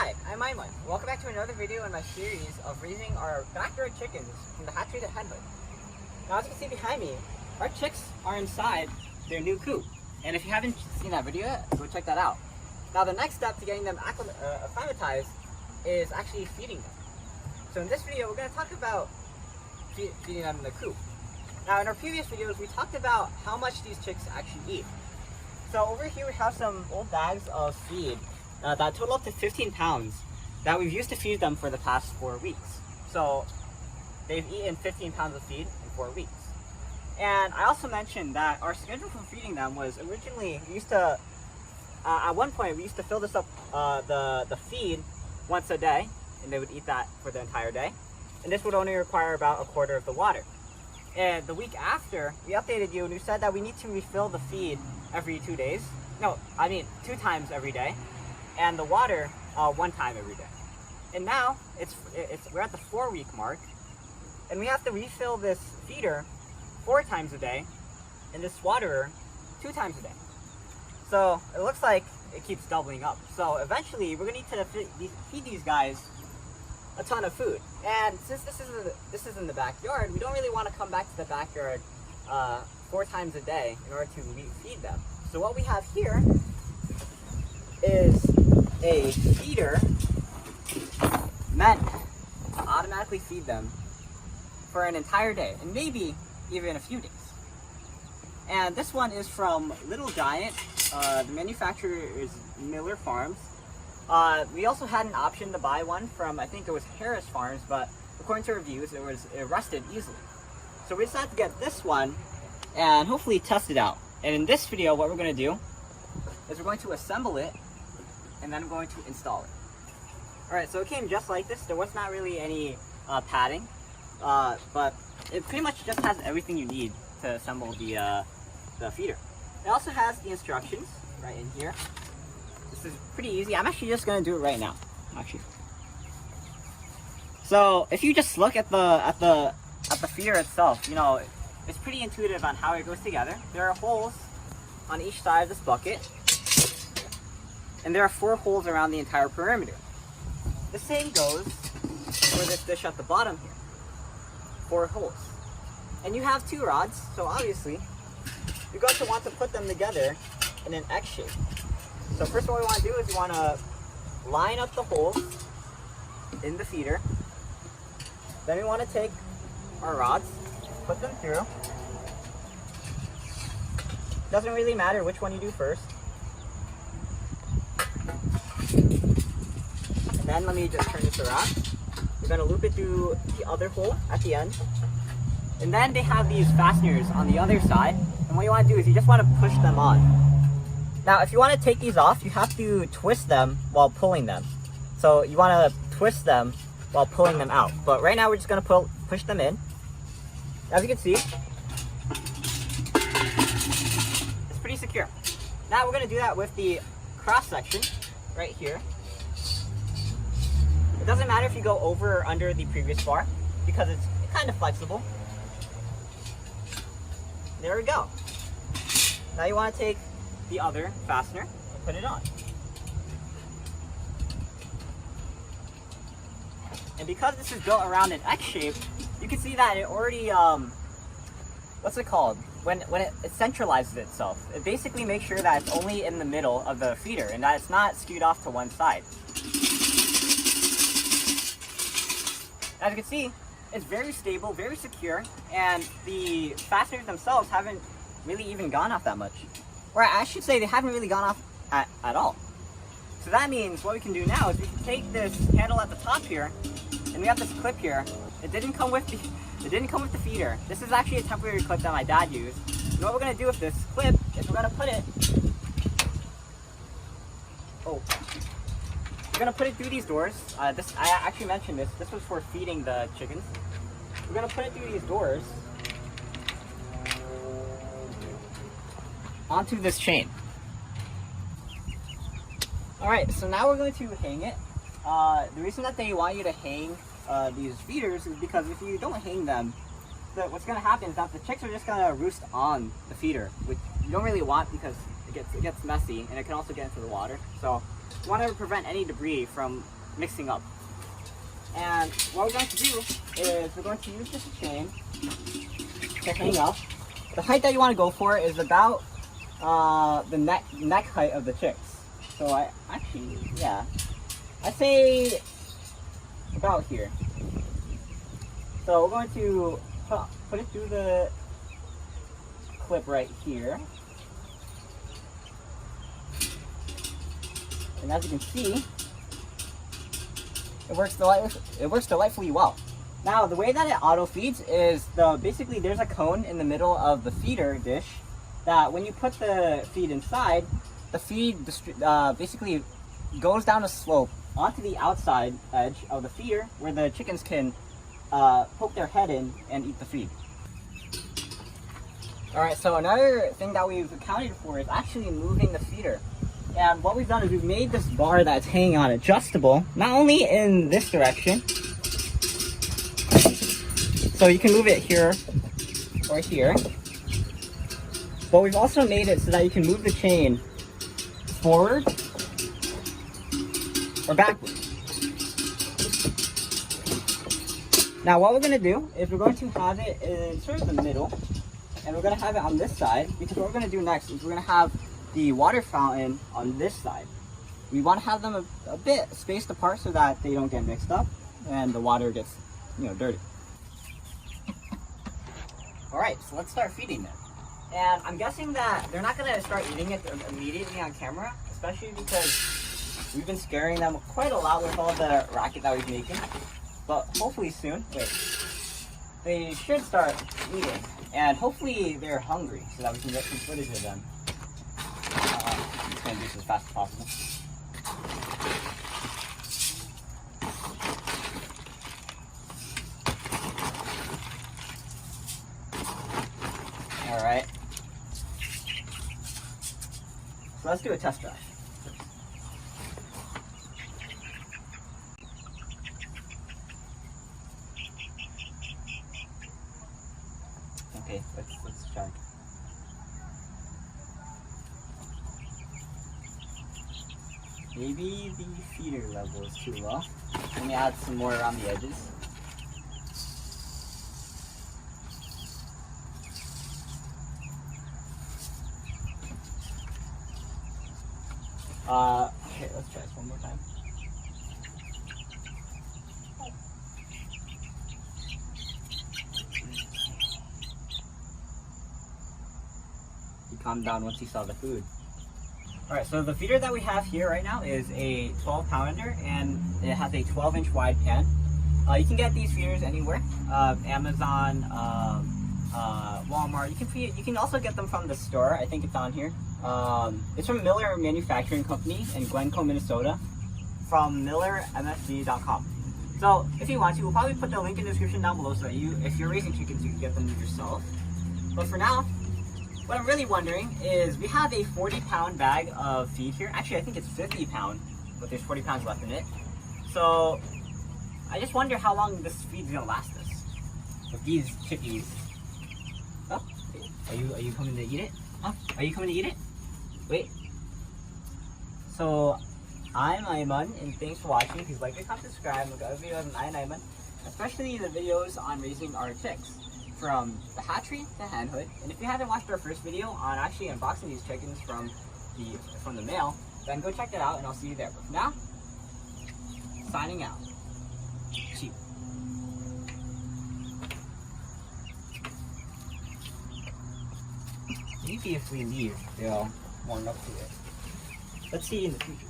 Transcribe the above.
Hi, I'm Aiman. Welcome back to another video in my series of raising our backyard chickens from the hatchery to headhood. Now as you can see behind me, our chicks are inside their new coop. And if you haven't seen that video yet, go check that out. Now the next step to getting them acclimatized is actually feeding them. So in this video, we're going to talk about feeding them in the coop. Now in our previous videos, we talked about how much these chicks actually eat. So over here we have some old bags of feed that total up to 15 pounds that we've used to feed them for the past 4 weeks. So they've eaten 15 pounds of feed in 4 weeks. And I also mentioned that our schedule for feeding them was originally, we used to, at one point we used to fill this up, the feed once a day, and they would eat that for the entire day. And this would only require about a quarter of the water. And the week after, we updated you and we said that we need to refill the feed every 2 days. No, I mean 2 times every day. And the water 1 time every day. And now we're at the 4-week mark, and we have to refill this feeder 4 times a day, and this waterer 2 times a day. So it looks like it keeps doubling up. So eventually we're gonna need to feed these guys a ton of food. And since this is in the backyard, we don't really want to come back to the backyard 4 times a day in order to feed them. So what we have here is a feeder meant to automatically feed them for an entire day, and maybe even a few days. And this one is from Little Giant. The manufacturer is Miller Farms. We also had an option to buy one from, I think it was Harris Farms, but according to reviews, it rusted easily. So we decided to get this one and hopefully test it out. And in this video, what we're going to do is we're going to assemble it, and then I'm going to install it. Alright, so it came just like this. There was not really any padding, but it pretty much just has everything you need to assemble the feeder. It also has the instructions right in here. This is pretty easy. I'm actually just going to do it right now, actually. So if you just look at the feeder itself, you know, it's pretty intuitive on how it goes together. There are holes on each side of this bucket, and there are 4 holes around the entire perimeter. The same goes for this dish at the bottom here. 4 holes. And you have 2 rods, so obviously you're going to want to put them together in an X shape. So first what we want to do is we want to line up the holes in the feeder. Then we want to take our rods, put them through. Doesn't really matter which one you do first. And then let me just turn this around. We're going to loop it through the other hole at the end. And then they have these fasteners on the other side. And what you want to do is you just want to push them on. Now, if you want to take these off, you have to twist them while pulling them. So you want to twist them while pulling them out. But right now we're just going to push them in. As you can see, it's pretty secure. Now we're going to do that with the cross section right here. It doesn't matter if you go over or under the previous bar because it's kind of flexible. There we go. Now you want to take the other fastener and put it on. And because this is built around an X shape, you can see that it already, what's it called? When it centralizes itself. It basically makes sure that it's only in the middle of the feeder and that it's not skewed off to one side. As you can see, it's very stable, very secure, and the fasteners themselves haven't really even gone off that much. Or I should say they haven't really gone off at all. So that means what we can do now is we can take this handle at the top here, and we have this clip here. It didn't come with the feeder. This is actually a temporary clip that my dad used. And what we're gonna do with this clip is we're gonna put it through these doors. I actually mentioned this. This was for feeding the chickens. We're gonna put it through these doors onto this chain. Alright, so now we're going to hang it. The reason that they want you to hang these feeders is because if you don't hang them, what's going to happen is that the chicks are just going to roost on the feeder, which you don't really want because it gets messy and it can also get into the water. So we want to prevent any debris from mixing up. And what we're going to do is we're going to use this chain to hang up. The height that you want to go for is about the neck height of the chicks. So I'd say about here. So we're going to put it through the clip right here. And as you can see, it works delightfully well. Now, the way that it auto feeds is basically there's a cone in the middle of the feeder dish that when you put the feed inside, the feed basically goes down a slope onto the outside edge of the feeder where the chickens can poke their head in and eat the feed. Alright, so another thing that we've accounted for is actually moving the feeder. And what we've done is we've made this bar that's hanging on adjustable, not only in this direction, so you can move it here or here, but we've also made it so that you can move the chain forward or backward. Now what we're going to do is we're going to have it in sort of the middle, and we're going to have it on this side, because what we're going to do next is we're going to have the water fountain on this side. We want to have them a bit spaced apart so that they don't get mixed up and the water gets, dirty. Alright, so let's start feeding them. And I'm guessing that they're not going to start eating it immediately on camera, especially because we've been scaring them quite a lot with all the racket that we've making. But hopefully soon, they should start eating. And hopefully they're hungry so that we can get some footage of them. I'm just going to do this as fast as possible. Alright. So let's do a test drive. Okay, let's try. Maybe the feeder level is too low. Let me add some more around the edges. Okay, let's try this one more time. He calmed down once he saw the food. Alright, so the feeder that we have here right now is a 12-pounder, and it has a 12-inch wide pan. You can get these feeders anywhere, Amazon, Walmart. You can also get them from the store. I think it's on here. It's from Miller Manufacturing Company in Glencoe, Minnesota, from millermfg.com. So if you want to, we'll probably put the link in the description down below so that if you're raising chickens, you can get them yourself. But for now, what I'm really wondering is we have a 40-pound bag of feed here. Actually, I think it's 50 pound, but there's 40 pounds left in it. So I just wonder how long this feed's gonna last us with these chickies. Oh, are you coming to eat it? Huh? Are you coming to eat it? Wait. So I'm Aiman, and thanks for watching. Please like, comment, subscribe. Look at other videos on EyeOnAiman, especially the videos on raising our chicks, from the hatchery to henhood. And if you haven't watched our first video on actually unboxing these chickens from the mail, then go check that out, and I'll see you there. But for now, signing out. Cheap. Maybe if we leave, they'll warm up to it. Let's see in the future.